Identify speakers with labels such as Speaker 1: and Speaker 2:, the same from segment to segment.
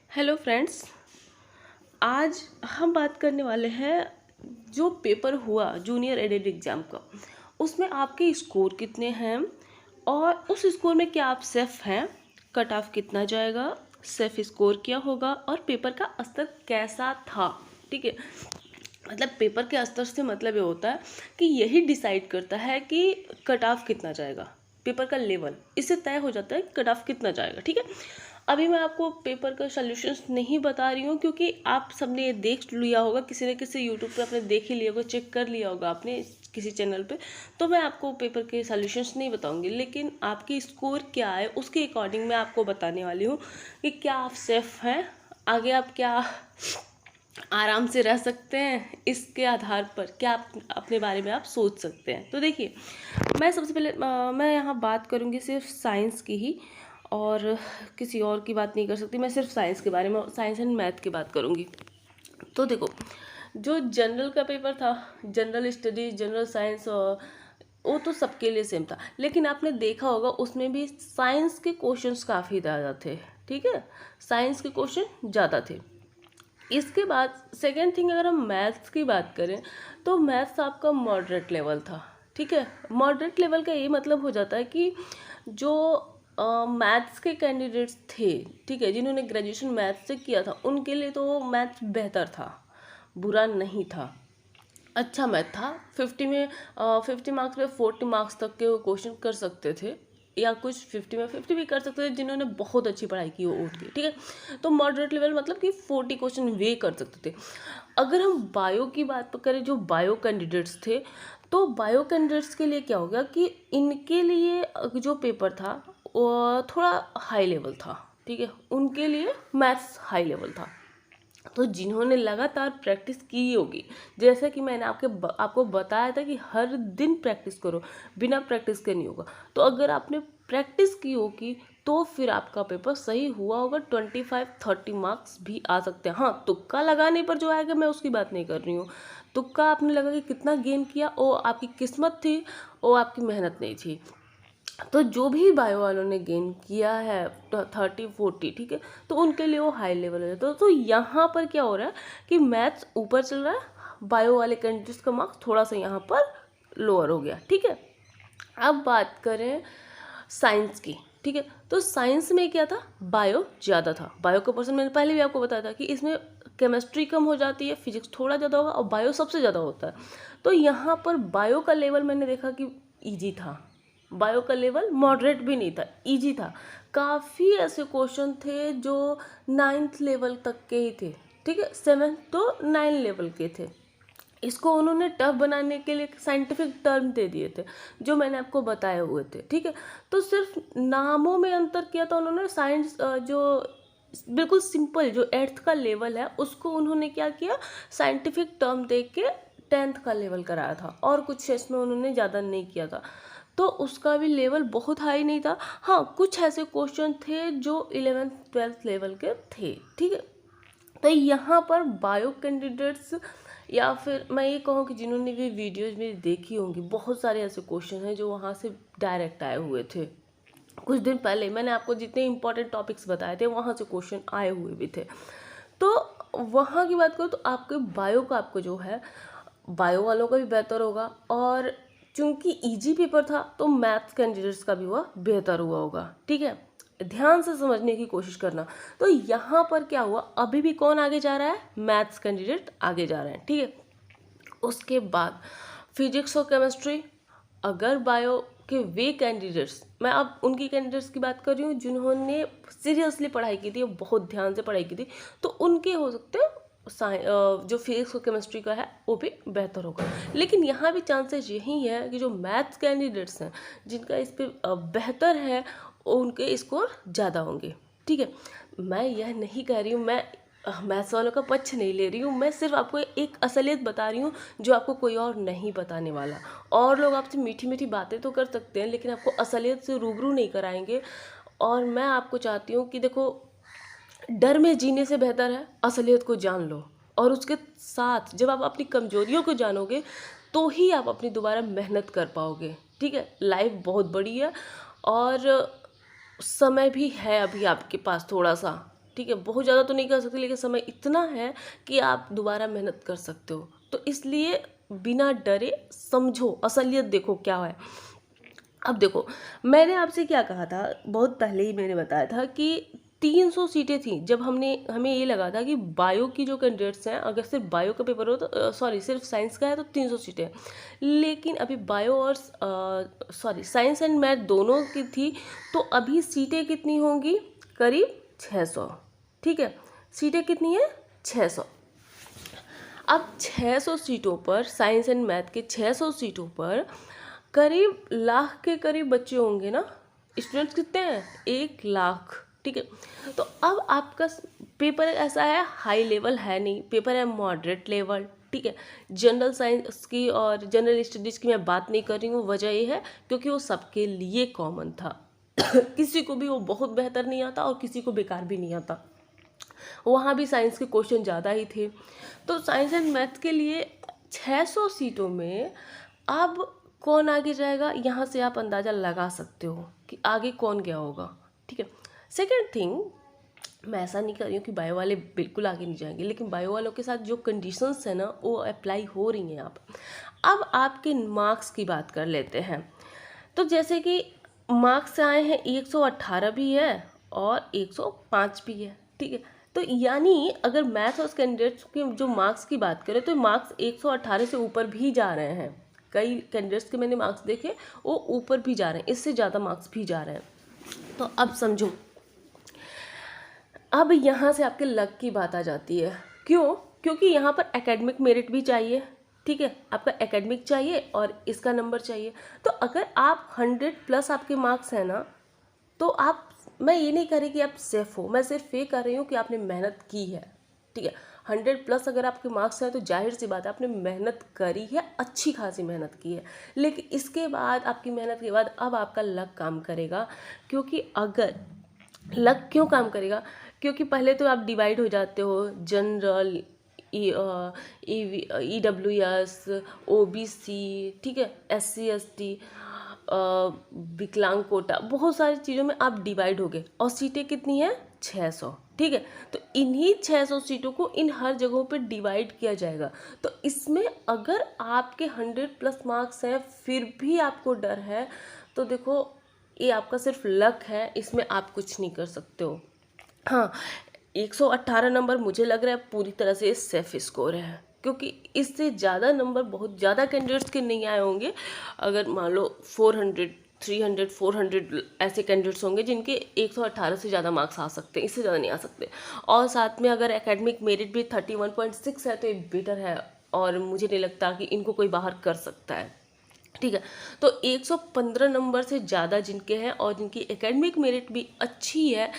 Speaker 1: Hello friends. आज हम बात करने वाले हैं जो पेपर हुआ जूनियर एडेड एग्ज़ाम का, उसमें आपके स्कोर कितने हैं और उस स्कोर में क्या आप सेफ हैं, कट ऑफ कितना जाएगा, सेफ स्कोर क्या होगा और पेपर का स्तर कैसा था। ठीक है, मतलब पेपर के स्तर से मतलब ये होता है कि यही डिसाइड करता है कि कट ऑफ कितना जाएगा, पेपर का लेवल इससे तय हो जाता है कट ऑफ कितना जाएगा। ठीक है, अभी मैं आपको पेपर का सॉल्यूशंस नहीं बता रही हूँ क्योंकि आप सबने ये देख लिया होगा, किसी न किसी यूट्यूब पे आपने देख ही लिया होगा, चेक कर लिया होगा आपने किसी चैनल पे। तो मैं आपको पेपर के सॉल्यूशंस नहीं बताऊंगी, लेकिन आपकी स्कोर क्या है उसके अकॉर्डिंग मैं आपको बताने वाली हूँ कि क्या आप सेफ हैं, आगे आप क्या आराम से रह सकते हैं, इसके आधार पर क्या आप अपने बारे में आप सोच सकते हैं। तो देखिए, मैं सबसे पहले मैं यहाँ बात करूँगी सिर्फ साइंस की ही, और किसी और की बात नहीं कर सकती। मैं सिर्फ साइंस के बारे में, साइंस एंड मैथ की बात करूँगी। तो देखो, जो जनरल का पेपर था, जनरल स्टडीज, जनरल साइंस, वो तो सबके लिए सेम था, लेकिन आपने देखा होगा उसमें भी साइंस के क्वेश्चंस काफ़ी ज़्यादा थे। ठीक है, साइंस के क्वेश्चन ज़्यादा थे। इसके बाद सेकेंड थिंग, अगर हम मैथ्स की बात करें तो मैथ्स आपका मॉडरेट लेवल था। ठीक है, मॉडरेट लेवल का ये मतलब हो जाता है कि जो मैथ्स के कैंडिडेट्स थे, ठीक है, जिन्होंने ग्रेजुएशन मैथ्स से किया था, उनके लिए तो मैथ्स बेहतर था, बुरा नहीं था, अच्छा मैथ था। 50 में 50 मार्क्स में 40 मार्क्स तक के वो क्वेश्चन कर सकते थे, या कुछ 50 में 50 भी कर सकते थे जिन्होंने बहुत अच्छी पढ़ाई की हो उठ के। ठीक है, तो मॉडरेट लेवल मतलब कि 40 क्वेश्चन वे कर सकते थे। अगर हम बायो की बात करें, जो बायो कैंडिडेट्स थे, तो बायो कैंडिडेट्स के लिए क्या हो गया कि इनके लिए जो पेपर था वो थोड़ा हाई लेवल था। ठीक है, उनके लिए मैथ्स हाई लेवल था। तो जिन्होंने लगातार प्रैक्टिस की होगी, जैसे कि मैंने आपको बताया था कि हर दिन प्रैक्टिस करो, बिना प्रैक्टिस के नहीं होगा। तो अगर आपने प्रैक्टिस की होगी तो फिर आपका पेपर सही हुआ होगा। 25-30 मार्क्स भी आ सकते हैं। हाँ, तुक्का लगाने पर जो आएगा मैं उसकी बात नहीं कर रही हूँ। तुक्का आपने लगा कि कितना गेन किया, वो आपकी किस्मत थी, वो आपकी मेहनत नहीं थी। तो जो भी बायो वालों ने गेन किया है 30-40, ठीक है, तो उनके लिए वो हाई लेवल है। तो यहाँ पर क्या हो रहा है कि मैथ्स ऊपर चल रहा है, बायो वाले कैंडिडेट्स का मार्क्स थोड़ा सा यहाँ पर लोअर हो गया। ठीक है, अब बात करें साइंस की। ठीक है, तो साइंस में क्या था, बायो ज़्यादा था। बायो का पर्सन मैंने पहले भी आपको बताया था कि इसमें केमिस्ट्री कम हो जाती है, फिजिक्स थोड़ा ज़्यादा होगा और बायो सबसे ज़्यादा होता है। तो यहाँ पर बायो का लेवल मैंने देखा कि ईजी था, बायो का लेवल मॉडरेट भी नहीं था, इजी था। काफ़ी ऐसे क्वेश्चन थे जो 9th लेवल तक के ही थे। ठीक है, 7 तो 9 लेवल के थे। इसको उन्होंने टफ बनाने के लिए साइंटिफिक टर्म दे दिए थे जो मैंने आपको बताए हुए थे। ठीक है, तो सिर्फ नामों में अंतर किया था उन्होंने। साइंस जो बिल्कुल सिंपल जो 8th का लेवल है उसको उन्होंने क्या किया, साइंटिफिक टर्म दे के 10th का लेवल कराया था, और कुछ इसमें उन्होंने ज़्यादा नहीं किया था। तो उसका भी लेवल बहुत हाई नहीं था। हाँ, कुछ ऐसे क्वेश्चन थे जो 11th-12th लेवल के थे। ठीक है, तो यहाँ पर बायो कैंडिडेट्स, या फिर मैं ये कहूँ कि जिन्होंने भी वीडियोज मेरी देखी होंगी, बहुत सारे ऐसे क्वेश्चन हैं जो वहाँ से डायरेक्ट आए हुए थे। कुछ दिन पहले मैंने आपको जितने इंपॉर्टेंट टॉपिक्स बताए थे वहाँ से क्वेश्चन आए हुए भी थे। तो वहाँ की बात करूँ तो आपके बायो का, आपको जो है बायो वालों का भी बेहतर होगा, और चूंकि इजी पेपर था तो मैथ्स कैंडिडेट्स का भी हुआ बेहतर हुआ होगा। ठीक है, ध्यान से समझने की कोशिश करना। तो यहाँ पर क्या हुआ, अभी भी कौन आगे जा रहा है, मैथ्स कैंडिडेट आगे जा रहे हैं। ठीक है, उसके बाद फिजिक्स और केमिस्ट्री, अगर बायो के वे कैंडिडेट्स, मैं अब उनकी कैंडिडेट्स की बात कर रही हूँ जिन्होंने सीरियसली पढ़ाई की थी, बहुत ध्यान से पढ़ाई की थी, तो उनके हो सकते हैं जो फिजिक्स और केमिस्ट्री का है वो भी बेहतर होगा। लेकिन यहाँ भी चांसेस यही है कि जो मैथ्स कैंडिडेट्स हैं जिनका इस पर बेहतर है, उनके स्कोर ज़्यादा होंगे। ठीक है, मैं यह नहीं कह रही हूँ, मैं मैथ्स वालों का पक्ष नहीं ले रही हूँ, मैं सिर्फ आपको एक असलियत बता रही हूँ जो आपको कोई और नहीं बताने वाला। और लोग आपसे मीठी मीठी बातें तो कर सकते हैं लेकिन आपको असलियत से रूबरू नहीं कराएंगे। और मैं आपको चाहती हूँ कि देखो, डर में जीने से बेहतर है असलियत को जान लो, और उसके साथ जब आप अपनी कमजोरियों को जानोगे तो ही आप अपनी दोबारा मेहनत कर पाओगे। ठीक है, लाइफ बहुत बड़ी है और समय भी है अभी आपके पास थोड़ा सा। ठीक है, बहुत ज़्यादा तो नहीं कर सकते लेकिन समय इतना है कि आप दोबारा मेहनत कर सकते हो। तो इसलिए बिना डरे समझो, असलियत देखो क्या है। अब देखो, मैंने आपसे क्या कहा था, बहुत पहले ही मैंने बताया था कि 300 सीटें थी। जब हमें ये लगा था कि बायो की जो कैंडिडेट्स हैं, अगर सिर्फ बायो का पेपर हो तो सॉरी सिर्फ साइंस का है तो 300 सीटें, लेकिन अभी बायो और सॉरी साइंस एंड मैथ दोनों की थी, तो अभी सीटें कितनी होंगी, करीब 600। ठीक है, सीटें कितनी है, 600। अब 600 सीटों पर, साइंस एंड मैथ के 600 सीटों पर करीब लाख के करीब बच्चे होंगे ना। स्टूडेंट्स कितने हैं, 1 लाख। ठीक है, तो अब आपका पेपर ऐसा है, हाई लेवल है नहीं, पेपर है मॉडरेट लेवल। ठीक है, जनरल साइंस की और जनरल स्टडीज़ की मैं बात नहीं कर रही हूँ, वजह ये है क्योंकि वो सबके लिए कॉमन था। किसी को भी वो बहुत बेहतर नहीं आता और किसी को बेकार भी नहीं आता। वहाँ भी साइंस के क्वेश्चन ज़्यादा ही थे। तो साइंस एंड मैथ के लिए 600 सीटों में अब कौन आगे जाएगा, यहाँ से आप अंदाज़ा लगा सकते हो कि आगे कौन गया होगा। ठीक है, सेकेंड थिंग, मैं ऐसा नहीं कर रही हूँ कि बायो वाले बिल्कुल आगे नहीं जाएंगे, लेकिन बायो वालों के साथ जो कंडीशंस है ना वो अप्लाई हो रही हैं यहाँ पर। अब आपके मार्क्स की बात कर लेते हैं। तो जैसे कि मार्क्स आए हैं, 118 भी है और 105 भी है। ठीक है, तो यानी अगर मैथ्स और कैंडिडेट्स के जो मार्क्स की बात करें तो मार्क्स 118 से ऊपर भी जा रहे हैं। कई कैंडिडेट्स के मैंने मार्क्स देखे, वो ऊपर भी जा रहे हैं, इससे ज़्यादा मार्क्स भी जा रहे हैं। तो अब समझो, अब यहाँ से आपके लक की बात आ जाती है। क्यों, क्योंकि यहाँ पर एकेडमिक मेरिट भी चाहिए। ठीक है, आपका एकेडमिक चाहिए और इसका नंबर चाहिए। तो अगर आप 100+ आपके मार्क्स हैं ना, तो आप, मैं ये नहीं कह रही कि आप सेफ हो, मैं सिर्फ ये कर रही हूँ कि आपने मेहनत की है। ठीक है, 100+ अगर आपके मार्क्स हैं तो जाहिर सी बात है आपने मेहनत करी है, अच्छी खासी मेहनत की है। लेकिन इसके बाद, आपकी मेहनत के बाद अब आपका लक काम करेगा। क्योंकि अगर लक क्यों काम करेगा, क्योंकि पहले तो आप डिवाइड हो जाते हो, जनरल, EWS, OBC, ठीक है, SC ST, विकलांग कोटा, बहुत सारी चीज़ों में आप डिवाइड हो गए और सीटें कितनी हैं, 600। ठीक है, तो इन्हीं 600 सीटों को इन हर जगहों पे डिवाइड किया जाएगा। तो इसमें अगर आपके 100+ मार्क्स हैं फिर भी आपको डर है, तो देखो ये आपका सिर्फ लक है, इसमें आप कुछ नहीं कर सकते हो। हाँ, 118 नंबर मुझे लग रहा है पूरी तरह से सेफ स्कोर है, क्योंकि इससे ज़्यादा नंबर बहुत ज़्यादा कैंडिडेट्स के नहीं आए होंगे। अगर मान लो 400, 300, 400 ऐसे कैंडिडेट्स होंगे जिनके 118 से ज़्यादा मार्क्स आ सकते हैं, इससे ज़्यादा नहीं आ सकते। और साथ में अगर एकेडमिक मेरिट भी 31.6 है तो ये बेटर है, और मुझे नहीं लगता कि इनको कोई बाहर कर सकता है। ठीक है, तो 115 नंबर से ज़्यादा जिनके हैं और जिनकी एकेडमिक मेरिट भी अच्छी है,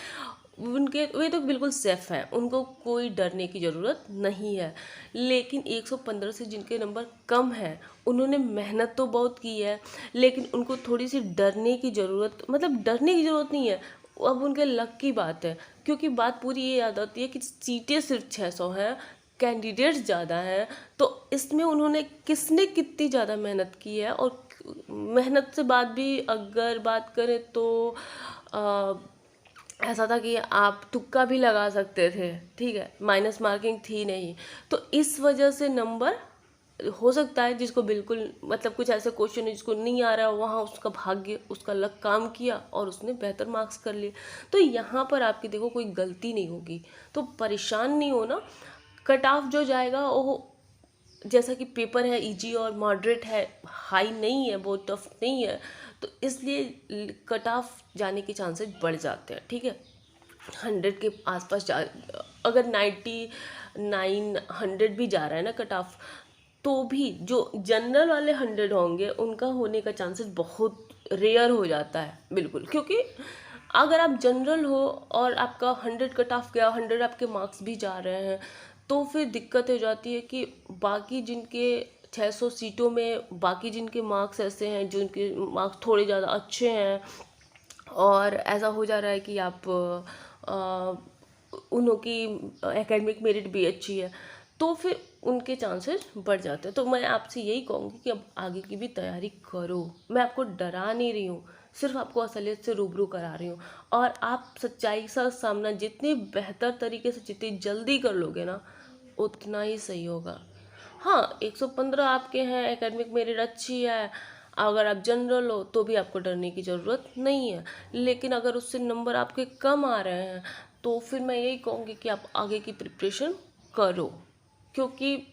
Speaker 1: उनके, वे तो बिल्कुल सेफ़ हैं, उनको कोई डरने की ज़रूरत नहीं है। लेकिन 115 से जिनके नंबर कम हैं, उन्होंने मेहनत तो बहुत की है, लेकिन उनको थोड़ी सी डरने की ज़रूरत, मतलब डरने की ज़रूरत नहीं है, अब उनके लक की बात है। क्योंकि बात पूरी ये याद आती है कि सीटें सिर्फ 600 हैं, कैंडिडेट्स ज़्यादा हैं, तो इसमें उन्होंने किसने कितनी ज़्यादा मेहनत की है। और मेहनत से बाद भी अगर बात करें तो ऐसा था कि आप तुक्का भी लगा सकते थे। ठीक है, माइनस मार्किंग थी नहीं, तो इस वजह से नंबर हो सकता है जिसको बिल्कुल, मतलब कुछ ऐसे क्वेश्चन है जिसको नहीं आ रहा है, वहाँ उसका भाग्य, उसका लक काम किया और उसने बेहतर मार्क्स कर लिए। तो यहाँ पर आपकी देखो कोई गलती नहीं होगी, तो परेशान नहीं होना। कट ऑफ जो जाएगा वो, जैसा कि पेपर है इजी और मॉडरेट है, हाई नहीं है, बहुत टफ नहीं है, तो इसलिए कट ऑफ जाने के चांसेस बढ़ जाते हैं। ठीक है, 100 के आसपास जा, अगर 99, 100 भी जा रहा है ना कट ऑफ, तो भी जो जनरल वाले 100 होंगे उनका होने का चांसेस बहुत रेयर हो जाता है, बिल्कुल। क्योंकि अगर आप जनरल हो और आपका 100 कट ऑफ गया, 100 आपके मार्क्स भी जा रहे हैं, तो फिर दिक्कत हो जाती है कि बाकी जिनके 600 सीटों में बाकी जिनके मार्क्स ऐसे हैं, जिनके मार्क्स थोड़े ज़्यादा अच्छे हैं, और ऐसा हो जा रहा है कि आप उन्हों की एकेडमिक मेरिट भी अच्छी है, तो फिर उनके चांसेस बढ़ जाते हैं। तो मैं आपसे यही कहूँगी कि अब आगे की भी तैयारी करो, मैं आपको डरा नहीं रही हूँ, सिर्फ आपको असलियत से रूबरू करा रही हूँ। और आप सच्चाई का सामना जितनी बेहतर तरीके से, जितनी जल्दी कर लोगे ना, उतना ही सही होगा। हाँ, 115 आपके हैं, एकेडमिक मेरिट अच्छी है, अगर आप जनरल हो तो भी आपको डरने की ज़रूरत नहीं है। लेकिन अगर उससे नंबर आपके कम आ रहे हैं तो फिर मैं यही कहूँगी कि आप आगे की प्रिपरेशन करो, क्योंकि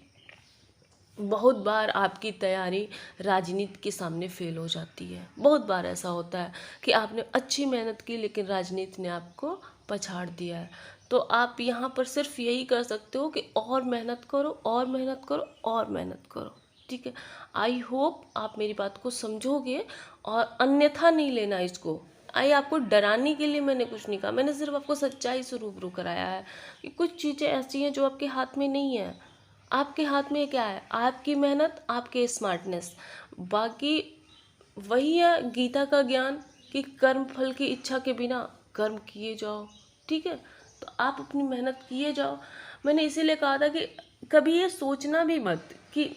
Speaker 1: बहुत बार आपकी तैयारी राजनीति के सामने फेल हो जाती है। बहुत बार ऐसा होता है कि आपने अच्छी मेहनत की लेकिन राजनीति ने आपको पछाड़ दिया है। तो आप यहाँ पर सिर्फ यही कर सकते हो कि और मेहनत करो, और मेहनत करो, और मेहनत करो। ठीक है, आई होप आप मेरी बात को समझोगे और अन्यथा नहीं लेना इसको। आपको डराने के लिए मैंने कुछ नहीं कहा, मैंने सिर्फ आपको सच्चाई से रूबरू कराया है कि कुछ चीज़ें ऐसी हैं जो आपके हाथ में नहीं है। आपके हाथ में क्या है? आपकी मेहनत, आपके स्मार्टनेस। बाकी वही है गीता का ज्ञान कि कर्म फल की इच्छा के बिना कर्म किए जाओ। ठीक है, तो आप अपनी मेहनत किए जाओ। मैंने इसीलिए कहा था कि कभी ये सोचना भी मत कि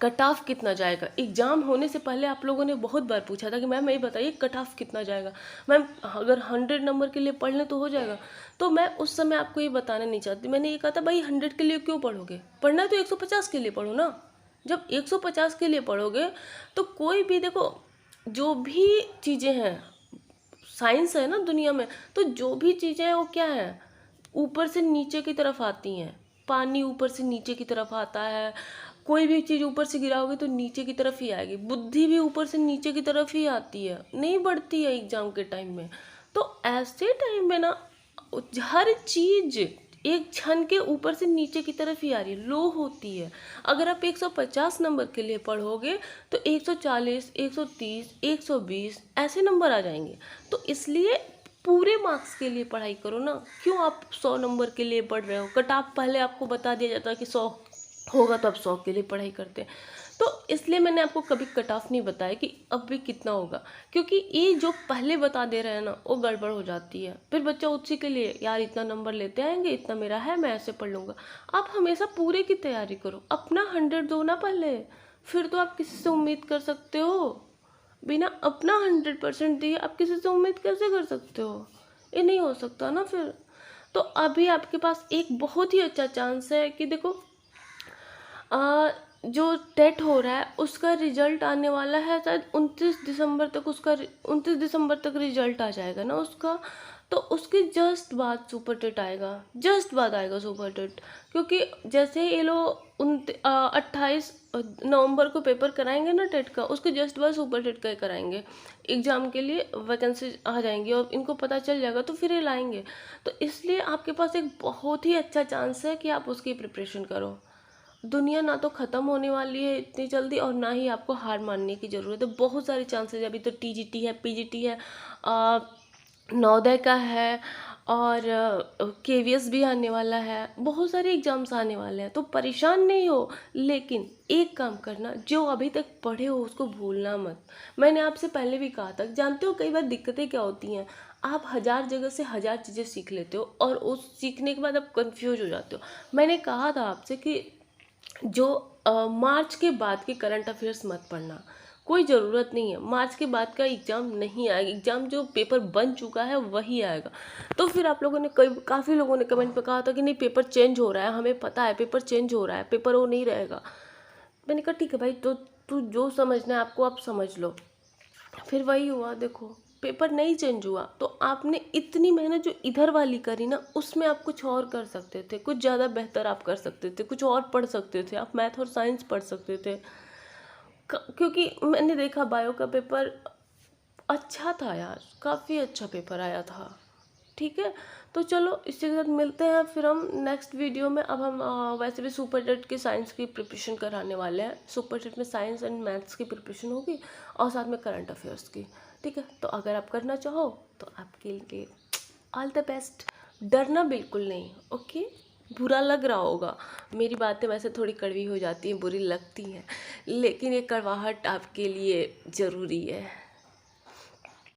Speaker 1: कट ऑफ कितना जाएगा। एग्ज़ाम होने से पहले आप लोगों ने बहुत बार पूछा था कि मैम ये बताइए कट ऑफ कितना जाएगा, मैम अगर 100 नंबर के लिए पढ़ लें तो हो जाएगा। तो मैं उस समय आपको ये बताना नहीं चाहती, मैंने ये कहा था भाई 100 के लिए क्यों पढ़ोगे, पढ़ना है तो 150 के लिए पढ़ो ना। जब 150 के लिए पढ़ोगे तो कोई भी, देखो जो भी चीज़ें हैं, साइंस है ना दुनिया में, तो जो भी चीज़ें हैं वो क्या है, ऊपर से नीचे की तरफ आती हैं। पानी ऊपर से नीचे की तरफ आता है, कोई भी चीज़ ऊपर से गिराओगे तो नीचे की तरफ ही आएगी। बुद्धि भी ऊपर से नीचे की तरफ ही आती है, नहीं बढ़ती है एग्जाम के टाइम में। तो ऐसे टाइम में ना हर चीज़ एक क्षण के ऊपर से नीचे की तरफ ही आ रही है, लो होती है। अगर आप 150 नंबर के लिए पढ़ोगे तो 140, 130, 120 ऐसे नंबर आ जाएंगे। तो इसलिए पूरे मार्क्स के लिए पढ़ाई करो ना। क्यों आप 100 नंबर के लिए पढ़ रहे हो? कट ऑफ पहले आपको बता दिया जाता है कि 100 होगा तो आप 100 के लिए पढ़ाई करते हैं। तो इसलिए मैंने आपको कभी कट ऑफ नहीं बताया कि अब भी कितना होगा, क्योंकि ये जो पहले बता दे रहे हैं ना वो गड़बड़ हो जाती है। फिर बच्चा उसी के लिए, यार इतना नंबर लेते आएंगे, इतना मेरा है, मैं ऐसे पढ़ लूँगा। आप हमेशा पूरे की तैयारी करो, अपना 100 दो ना पहले, फिर तो आप किसी से उम्मीद कर सकते हो। बिना अपना 100% दिए आप किसी से उम्मीद कैसे कर सकते हो? ये नहीं हो सकता ना फिर। तो अभी आपके पास एक बहुत ही अच्छा चांस है कि देखो जो टेट हो रहा है उसका रिजल्ट आने वाला है शायद 29 दिसंबर तक। उसका 29 दिसंबर तक रिजल्ट आ जाएगा ना उसका, तो उसके जस्ट बाद सुपर टेट आएगा, जस्ट बाद आएगा सुपर टेट। क्योंकि जैसे ये लोग 28 नवंबर को पेपर कराएंगे ना टेट का, उसके जस्ट बाद सुपर टेट का कराएंगे। एग्ज़ाम के लिए वैकेंसी आ जाएंगी और इनको पता चल जाएगा तो फिर ये लाएंगे। तो इसलिए आपके पास एक बहुत ही अच्छा चांस है कि आप उसकी प्रिपरेशन करो। दुनिया ना तो ख़त्म होने वाली है इतनी जल्दी और ना ही आपको हार मानने की ज़रूरत है। बहुत सारे चांसेस है, अभी तो टीजीटी है, पीजीटी है, नवोदय का है, और केवीएस भी आने वाला है, बहुत सारे एग्ज़ाम्स आने वाले हैं। तो परेशान नहीं हो, लेकिन एक काम करना, जो अभी तक पढ़े हो उसको भूलना मत। मैंने आपसे पहले भी कहा था, जानते हो कई बार दिक्कतें क्या होती हैं, आप 1000 जगह से 1000 चीज़ें सीख लेते हो और उस सीखने के बाद आप कंफ्यूज हो जाते हो। मैंने कहा था आपसे कि जो मार्च के बाद के करंट अफेयर्स मत पढ़ना, कोई ज़रूरत नहीं है। मार्च के बाद का एग्ज़ाम नहीं आएगा, एग्ज़ाम जो पेपर बन चुका है वही आएगा। तो फिर आप लोगों ने काफ़ी लोगों ने कमेंट पे कहा था कि नहीं पेपर चेंज हो रहा है, हमें पता है पेपर चेंज हो रहा है, पेपर वो नहीं रहेगा। मैंने कहा ठीक है भाई, तो तू जो समझना है आपको आप समझ लो। फिर वही हुआ, देखो पेपर नहीं चेंज हुआ तो आपने इतनी मेहनत जो इधर वाली करी ना उसमें आप कुछ और कर सकते थे, कुछ ज़्यादा बेहतर आप कर सकते थे, कुछ और पढ़ सकते थे, आप मैथ और साइंस पढ़ सकते थे। क्योंकि मैंने देखा बायो का पेपर अच्छा था यार, काफ़ी अच्छा पेपर आया था। ठीक है, तो चलो इसके साथ मिलते हैं फिर हम नेक्स्ट वीडियो में। अब हम वैसे भी सुपर टेट की साइंस की प्रिपरेशन कराने वाले हैं। सुपर टेट में साइंस एंड मैथ्स की प्रिपरेशन होगी और साथ में करंट अफेयर्स की। ठीक है, तो अगर आप करना चाहो तो आपके लिए ऑल द बेस्ट। डरना बिल्कुल नहीं, ओके। बुरा लग रहा होगा, मेरी बातें वैसे थोड़ी कड़वी हो जाती हैं, बुरी लगती हैं, लेकिन ये कड़वाहट आपके लिए ज़रूरी है।